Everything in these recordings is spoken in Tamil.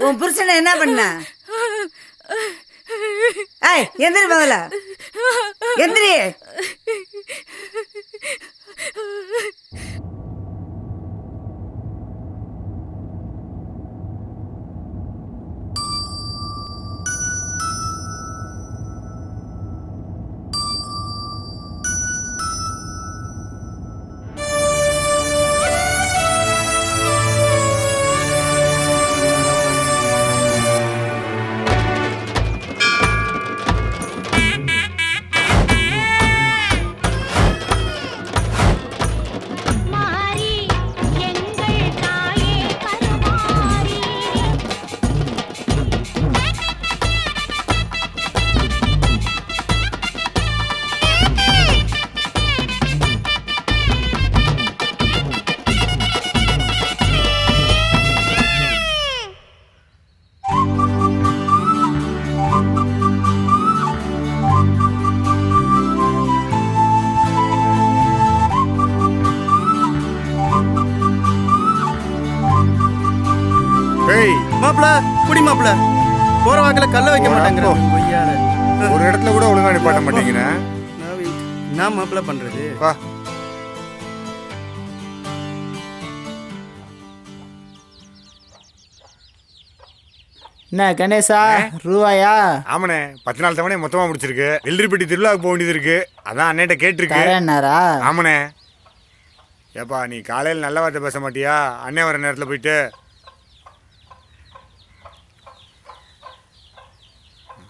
உன் புருஷனை என்ன பண்ண? ஏய் எந்திரி முதல்ல, எந்திரி. மாப்பிள குடி மாப்பிள, போற வாக்கில கல்ல வைக்க மாட்டேங்கிற ஒரு இடத்துல கூட ஒழுங்கா நிப்பாட்ட மாட்டேங்கிறேன். நான் மாப்பிள பண்றது வா. என்ன கணேசா ரூபாயா? ஆமாண்ணே, 10 நாள் தவணை மொத்தமா முடிச்சிருக்கு. வெள்ளரிப்பட்டி திருவிழாவுக்கு போக வேண்டியது இருக்கு, அதான் அண்ணேட்ட கேட்டிருக்கு. ஆமாண்ணே. ஏப்பா நீ காலையில் நல்ல வார்த்தை பேச மாட்டியா? அண்ணே வர நேரத்தில் போயிட்டு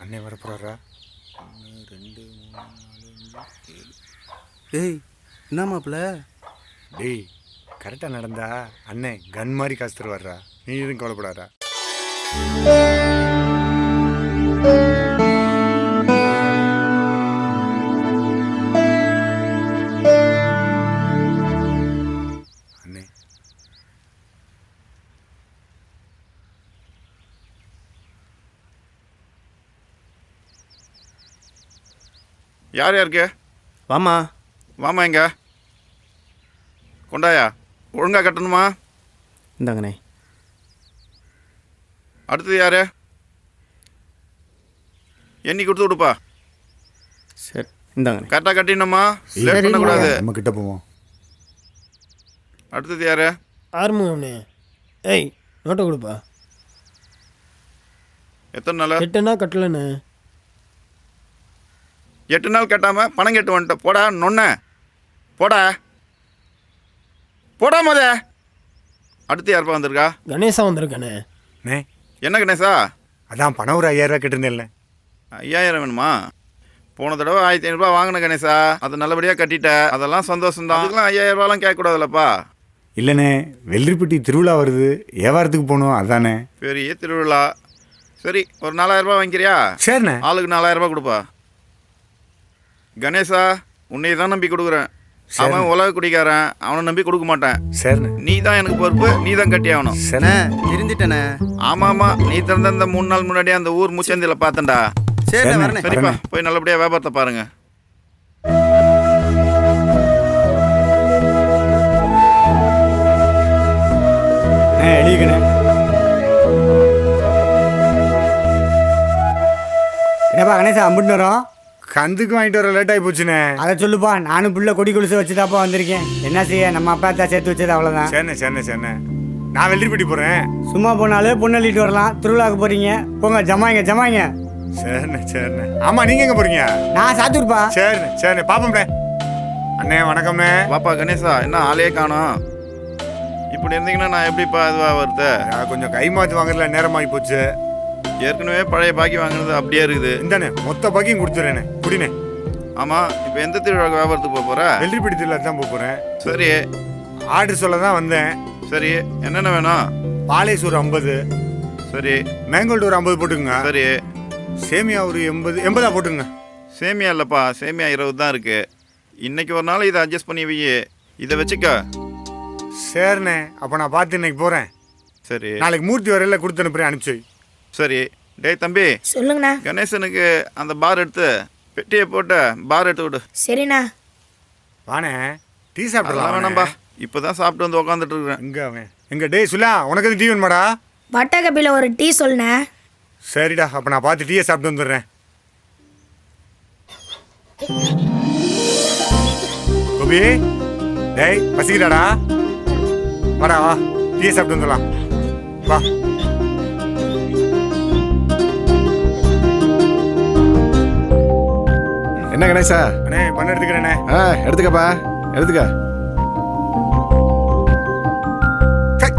அண்ணே வர போறாரா? 1 2 3 4 5 6 7. ஏய் என்ன மாப்பிள? டேய் கரெக்டாக நடந்தா அண்ணே கன் மாதிரி காசு தருவாரா, நீ எதுவும் கவலைப்படாதா? அண்ணே யார் யாருக்கு? வாமா வாமா, எங்க கொண்டாயா? ஒழுங்கா கட்டணுமா? இந்தாங்கண்ணே. அடுத்தது யாரு? எண்ணி கொடுத்து விடுப்பா. சரி இந்தாங்கண்ணே. கரெக்டாக கட்டிடணுமா, லேட் பண்ணக்கூடாது. நம்ம கிட்ட போவோம். அடுத்தது யாரு? ஆறுமுகம்ண்ணே. ஏய் நோட்டை கொடுப்பா. எத்தனை நாள்? 8 நாள் கட்டலண்ணே. 8 நாள் கட்டாம பணம் கட்டு வந்துட்ட. போடா நொன்ன, போடா போடா மொத. அடுத்து யாருப்பா வந்திருக்கா? கணேசா வந்திருக்கானே. அண்ணே என்ன கணேசா? அதான் பணம் ஒரு 5000 ரூபா கேட்டிருந்தேன்ல. 5000 வேணுமா? போன தடவை 1500 ரூபா வாங்கின கணேசா, அது நல்லபடியாக கட்டிட்ட, அதெல்லாம் சந்தோஷம் தான். அதுக்கெல்லாம் 5000 ரூபாலாம் கேட்கக்கூடாதுல்லப்பா. இல்லைண்ணே, வெள்ளரிப்பட்டி திருவிழா வருது, வியாபாரத்துக்கு போகணும், அதானே. பெரிய திருவிழா. சரி ஒரு 4000 ரூபா வாங்கிக்கிறியா? சரிண்ணே. ஆளுக்கு 4000 ரூபா கொடுப்பா. கணேசா உன்னை தான் நம்பி கொடுக்குறேன். அவன் உலக குடிக்காரன், அவனை நம்பி கொடுக்க மாட்டேன். சரிண்ணே. நீ தான் எனக்கு பொறுப்பு, நீ தான் கட்டி ஆகணும். சரிண்ணே தெரிஞ்சிட்டேண்ணே. ஆமாம், நீ திறந்த இந்த 3 நாள் முன்னாடியே அந்த ஊர் முச்சந்தியில் பார்த்தேன்டா. சரி வரண்ணே. சரிப்பா, போய் நல்லபடியாக வியாபாரத்தை பாருங்க. எழுதிக்கணே. என்னப்பா கணேசா அம்பிட்டு வரோம்? கந்துக்கு வாங்கிட்டு வர லேட் ஆகி போச்சுண்ணே. அதை சொல்லுப்பா, நானும் புள்ள கொடி கொலுசு வச்சுதாப்பா வந்திருக்கேன். என்ன செய்ய, நம்ம அப்பா தான் சேர்த்து வச்சது அவ்வளோதான். சரிண்ணே சரிண்ணே சரிண்ணே. நான் வெள்ளரிப்பட்டி போகிறேன். சும்மா போனாலே பொண்ணு அள்ளிட்டு வரலாம். திருவிழாவுக்கு போறீங்க, போங்க ஜமாயிங்க ஜமாயிங்க. சரிண்ணே சரிண்ணே. ஆமாம் நீங்கள் எங்கே போகிறீங்க? நான் சாத்தூர்ப்பா. சரிண்ணே சரிண்ணே, பாப்போம்ண்ணே. அண்ணே வணக்கம்ண்ணே. வாப்பா கணேசா, என்ன ஆளே காணோம்? இப்படி இருந்தீங்கன்னா நான் எப்படிப்பா இதுவாக வருது? கொஞ்சம் கை மாற்றி வாங்குறதுல நேரமாகி போச்சு. ஏற்கனவே பழைய பாக்கி வாங்கினது அப்படியே இருக்குது. இந்தாண்ணே மொத்த பாக்கியும் கொடுத்துறேண்ணே, குடிண்ணே. ஆமாம், இப்போ எந்த திருவிழாவுக்கு வியாபாரத்துக்கு போக போகிற? வெள்ளரிப்பட்டி திருவிழாக்கு தான் போக போகிறேன். சரி, ஆர்டர் சொல்ல தான் வந்தேன். சரி என்னென்ன வேணும்? பாலேஸ் ஒரு 50. சரி. மேங்கோல்டு ஒரு 50 போட்டுங்க. சரி. சேமியா ஒரு 80 போட்டுங்க. சேமியா இல்லைப்பா, சேமியா 20 தான் இருக்குது. இன்னைக்கு ஒரு நாள் இதை அட்ஜஸ்ட் பண்ணி வை, இதை வச்சுக்க. சரிண்ணே, அப்போ நான் பார்த்து இன்னைக்கு போகிறேன். சரி நாளைக்கு மூர்த்தி வரையில கொடுத்து அனுப்புறேன், அனுப்பிச்சு வை. சரி. டேய் தம்பி, சொல்லுங்கண்ணா. கணேசனுக்கு அந்த பார் எடுத்து பெட்டியை போட்டு பார் எடுத்து விடு. சரிண்ணா. வானே டீ அதெல்லாம் சாப்பிடலாம் வேணாம்பா, இப்போதான் சாப்பிட்டு வந்து உக்காந்துட்டு இருக்கிறேன். எங்க அவன் எங்க டேய் சுலா, உனக்கு எதுவும் டீ வேணுமாடா? வட்டா கப்பியில் ஒரு டீ சொல்லுண்ணே. சரிடா, அப்போ நான் பார்த்து டீயை சாப்பிட்டு வந்துடுறேன். கோபி, டேய் பசிக்கிறாடா, வாடா வா, டீயை சாப்பிட்டு வந்துடலாம் வா. என்ன கணேசா? அண்ணே பண்ண எடுத்துக்கிறேண்ணே. எடுத்துக்கப்பா, எடுத்துக்க. சை.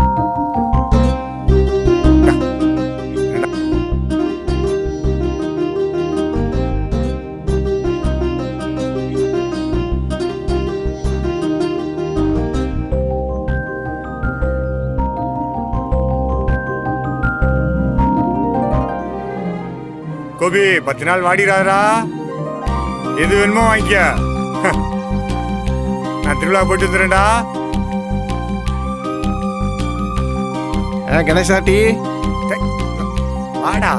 இந்தா. இந்தா. கோபி 10 நாள் வாடிடாதா, எது வேணுமோ வாங்கிக்க. நான் திருவிழா போயிட்டு வந்துடுறேன்டா. கணேசா டீ. சை. வாடா.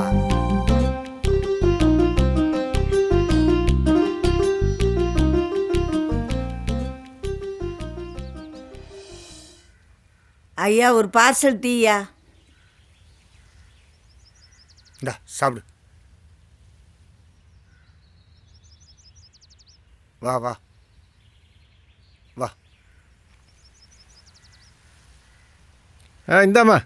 ஐயா ஒரு பார்சல் டீயா. இந்தா சாப்பிடு. வா வா வா. இந்தாம்மா.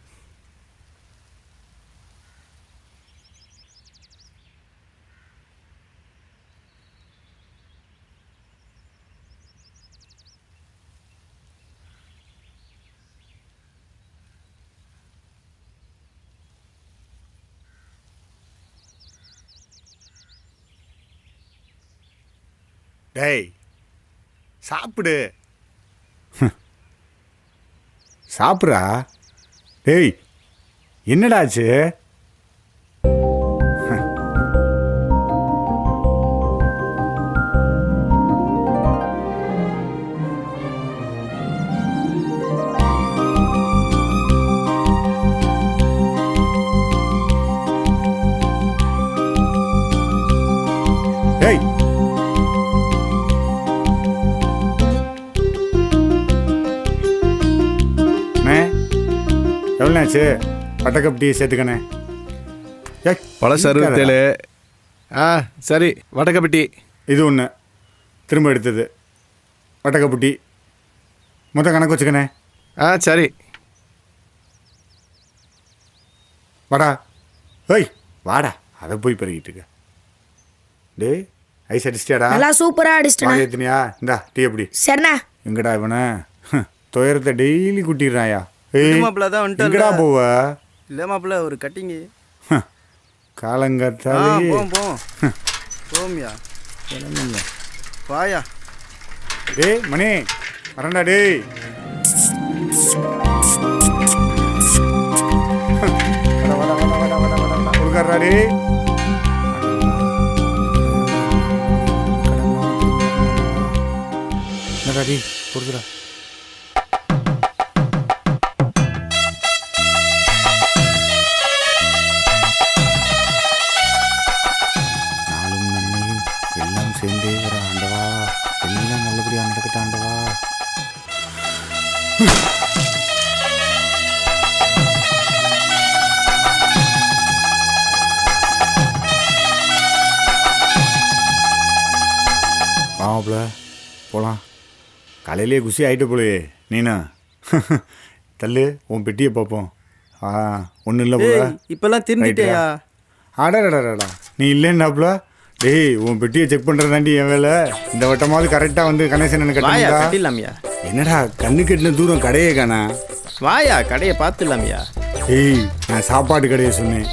டேய் சாப்பிடு. சாப்பிட்றா. டேய் என்னடாச்சு? டேய் எவ்வளோண்ணாச்சு? வட்டக்கப் டீ சேர்த்துக்கண்ணே. பழசு 67. சரி, வடக்கப்பட்டி. இது ஒன்று திரும்ப எடுத்தது. வட்டக்கப்பு டீ மொத்தம் கணக்கு வச்சுக்கண்ணே. சரி. வாடா. ஏய் வாடா, அதை போய் பெருகிட்டு இருக்க. டேய் ஐஸ் அடிச்சிட்டியாடா? நல்லா சூப்பரா அடிச்சிட்டேண்ணா. ஏற்றினியா? இந்தா டீ எப்படி? சரிண்ணா. எங்கடா இவனை துயரத்தை டெய்லி குட்டிடுறாயா? மாப்பிள்ள தான் எங்கடா வந்துட்டு போவ? இல்லை மாப்பிள்ள ஒரு கட்டிங்கு. காலங்கத்தாலே போமியா வாயா. டேய் மணி வரண்டா. டேய் கொடுக்காரா? டேய் என்னடா டேய் கொடுக்குறா. சேர்ந்தே வர ஆண்டவா, எல்லாம் நல்லபடியா நடக்கட்டும் ஆண்டவா. வாமாப்ல போலாம். காலையிலேயே குசி ஆகிட்டு போலே நீனா. தள்ளு உன் பெட்டியை பார்ப்போம். ஒன்றும் இல்லை போல. இப்பெல்லாம் திரும்பிட்டேயா? ஆடாடாடாடா நீ இல்லைன்னாப்ல. டேய் உன் பெட்டியை செக் பண்ணுறது தாண்டி என் வேலை. இந்த வட்டமாவது கரெக்டாக வந்து கணேசன் வாயா கட்டா. கட்டிடலாமியா? என்னடா கண்ணு கட்டின தூரம் கடையே காணா. வாயா கடையை பார்த்துடலாமியா? ஏய் நான் சாப்பாடு கடையை சொன்னேன்.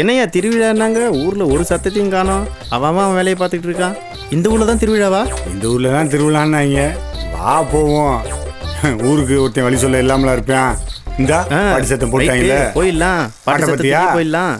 என்னையா திருவிழான்னாங்க, ஊரில் ஒரு சத்தத்தையும் காணோம். அவன் வேலையை பார்த்துக்கிட்டு இருக்கான். இந்த ஊரில் தான் திருவிழாவா? இந்த ஊரில் தான் திருவிழான்னாங்க. வா போவோம். ஊருக்கு ஒருத்தன் வழி சொல்ல இல்லாமலாம் இருப்பேன். இந்தா பாட்டு சத்தம் போட்டாங்கல்ல, போயிடலாம். பாட்டு பாட்டை சத்தத்துக்கு பத்தியா? போயிடலாம்.